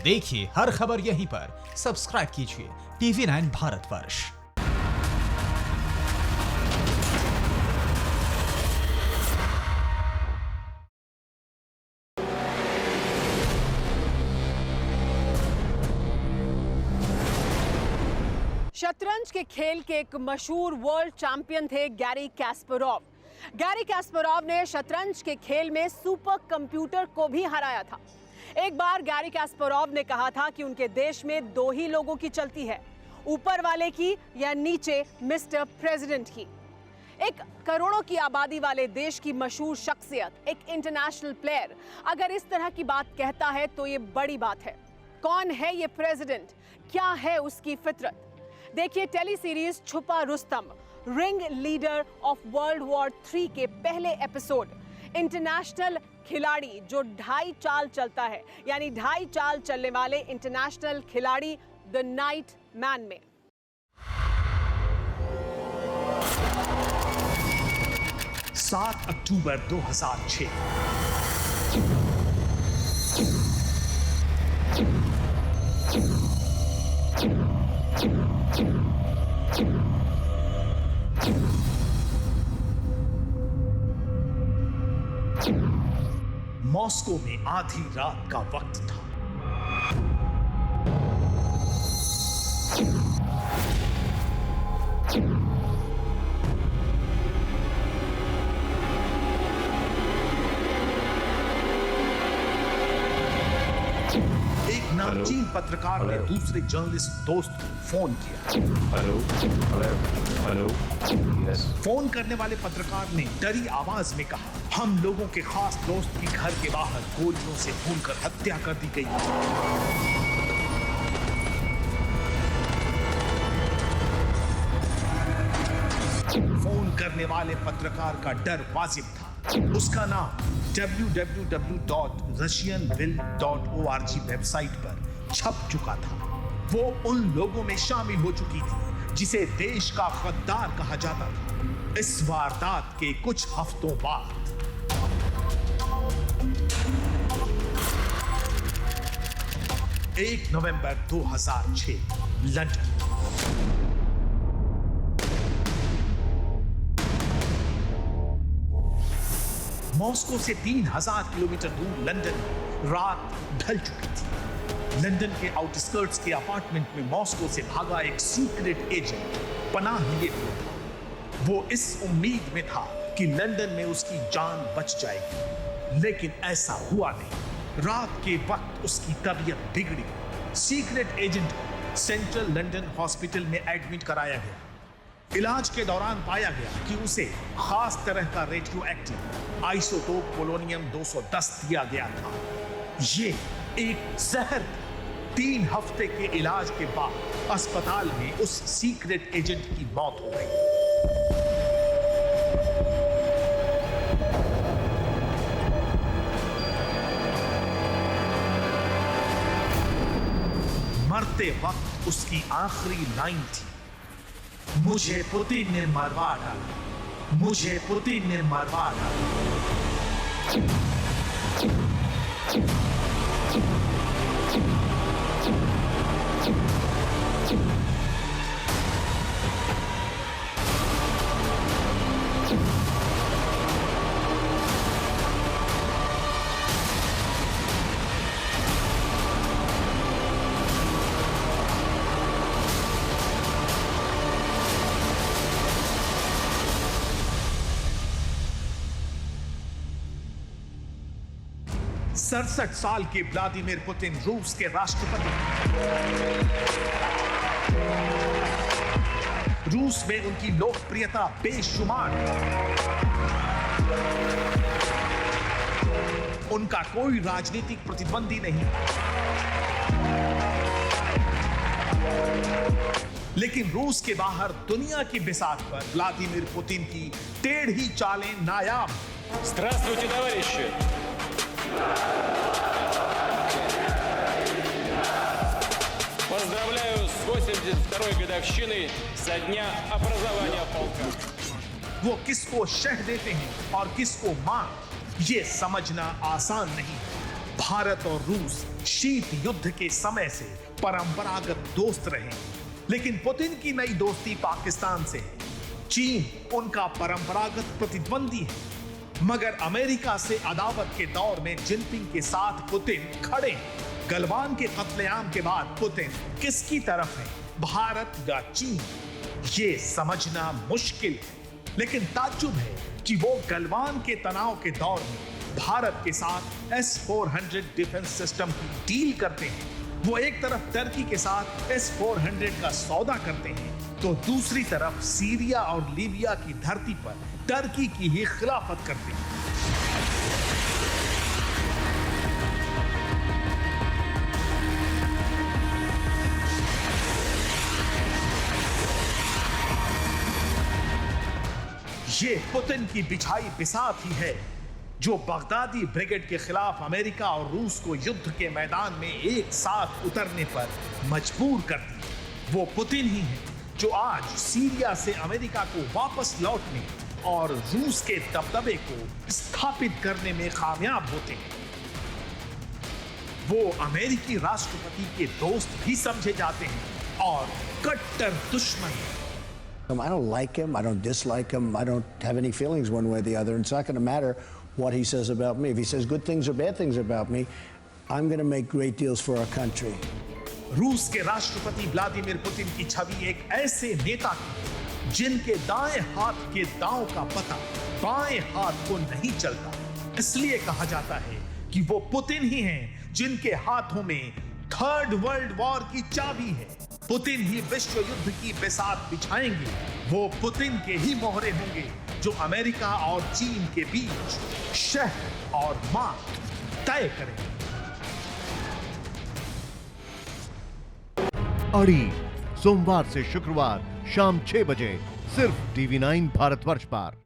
देखिए हर खबर यहीं पर। सब्सक्राइब कीजिए TV9 भारतवर्ष। शतरंज के खेल के एक मशहूर वर्ल्ड चैंपियन थे गैरी कास्पारोव। गैरी कास्पारोव ने शतरंज के खेल में सुपर कंप्यूटर को भी हराया था। एक बार गैरी कास्पारोव ने कहा था कि उनके देश में दो ही लोगों की चलती है, ऊपर वाले की या नीचे मिस्टर प्रेसिडेंट की। एक करोड़ों की आबादी वाले देश की मशहूर शख्सियत, एक इंटरनेशनल प्लेयर अगर इस तरह की बात कहता है तो ये बड़ी बात है। कौन है ये प्रेसिडेंट, क्या है उसकी फितरत? देखिए टेली सीरीज छुपा Rustam, ring leader of world war 3 के पहले एपिसोड। इंटरनेशनल खिलाड़ी जो 2.5 चाल चलता है, यानी 2.5 चाल चलने वाले इंटरनेशनल खिलाड़ी द नाइट मैन में। सात अक्टूबर 2006 मॉस्को में आधी रात का वक्त था। एक नामचीन पत्रकार ने दूसरे जर्नलिस्ट दोस्त को फोन किया। Hello hello hello yes. Phone करने वाले पत्रकार ने डरी आवाज में कहा, हम लोगों के खास दोस्त की घर के बाहर गोलियों से भूनकर हत्या कर दी गई है। फोन करने वाले पत्रकार का डर वाजिब था। उसका नाम www.russianvill.org वेबसाइट पर छप चुका था। वो उन लोगों में शामिल हो चुकी थी जिसे देश का गद्दार कहा जाता था। इस वारदात के कुछ हफ्तों बाद 1 नवंबर 2006 लंदन। मॉस्को से 3000 किलोमीटर दूर लंदन में रात ढल चुकी थी। लंदन के आउटस्कर्ट्स के अपार्टमेंट में मॉस्को से भागा एक सीक्रेट एजेंट पनाह लिए हुए था। वो इस उम्मीद में था कि लंदन में उसकी जान बच जाएगी, लेकिन ऐसा हुआ नहीं। रात के वक्त उसकी तबीयत बिगड़ी। सीक्रेट एजेंट को सेंट्रल लंदन हॉस्पिटल में एडमिट कराया गया। इलाज के दौरान पाया गया कि उसे खास तरह का रेडियो एक्टिव आइसोटोप पोलोनियम 210 दिया गया था। ये एक जहर था। 3 हफ्ते के इलाज के बाद अस्पताल में उस सीक्रेट एजेंट की मौत हो गई। मरते वक्त उसकी आखिरी लाइन थी, मुझे पुतिन ने मरवा डाला, मुझे पुतिन ने मरवा डाला। सड़सठ साल के व्लादिमीर पुतिन रूस के राष्ट्रपति। रूस में उनकी लोकप्रियता बेशुमार। उनका कोई राजनीतिक प्रतिद्वंदी नहीं, लेकिन रूस के बाहर दुनिया की बिसात पर व्लादिमीर पुतिन की टेढ़ी चालें नायाब। Здравствуйте, товарищи! Поздравляю с 82-й годовщиной со дня образования полка. वो किसको शह देते हैं और किसको मां, ये समझना आसान नहीं। भारत और रूस शीत युद्ध के समय से परंपरागत दोस्त रहे, लेकिन पुतिन की नई दोस्ती पाकिस्तान से है। चीन उनका परंपरागत प्रतिद्वंदी है, मगर अमेरिका से अदावत के दौर में जिनपिंग के साथ पुतिन खड़े हैं। गलवान के कत्लेआम के बाद पुतिन किसकी तरफ है, भारत या चीन, ये समझना मुश्किल है। लेकिन ताज्जुब है कि वो गलवान के तनाव के दौर में भारत के साथ S-400 डिफेंस सिस्टम की डील करते हैं। वो एक तरफ टर्की के साथ S-400 का सौदा करते हैं, तो दूसरी तरफ सीरिया और लीबिया की धरती पर टर्की की ही खिलाफत करते हैं। ये पुतिन की बिछाई बिसात ही है जो बगदादी ब्रिगेड के खिलाफ अमेरिका और रूस को युद्ध के मैदान में एक साथ उतरने पर मजबूर कर दी। वो पुतिन ही है जो आज सीरिया से अमेरिका को वापस लौटने और रूस के दबदबे को स्थापित करने में कामयाब होते हैं। वो अमेरिकी राष्ट्रपति के दोस्त भी समझे जाते हैं और कट्टर दुश्मन। I don't like him. I don't dislike him. I don't have any feelings one way or the other. It's not going to matter what he says about me. If he says good things or bad things about me, I'm going to make great deals for our country. रूस के राष्ट्रपति Vladimir Putin की छवि एक ऐसे नेता की जिनके दाएं हाथ के दांव का पता बाएं हाथ को नहीं चलता। इसलिए कहा जाता है कि वो पुतिन ही हैं जिनके हाथों में थर्ड वर्ल्ड वॉर की चाबी है। पुतिन ही विश्व युद्ध की बिसात बिछाएंगे। वो पुतिन के ही मोहरे होंगे जो अमेरिका और चीन के बीच शह और मात तय करेंगे। अड़ी सोमवार से शुक्रवार शाम 6 बजे सिर्फ TV9 भारतवर्ष पर।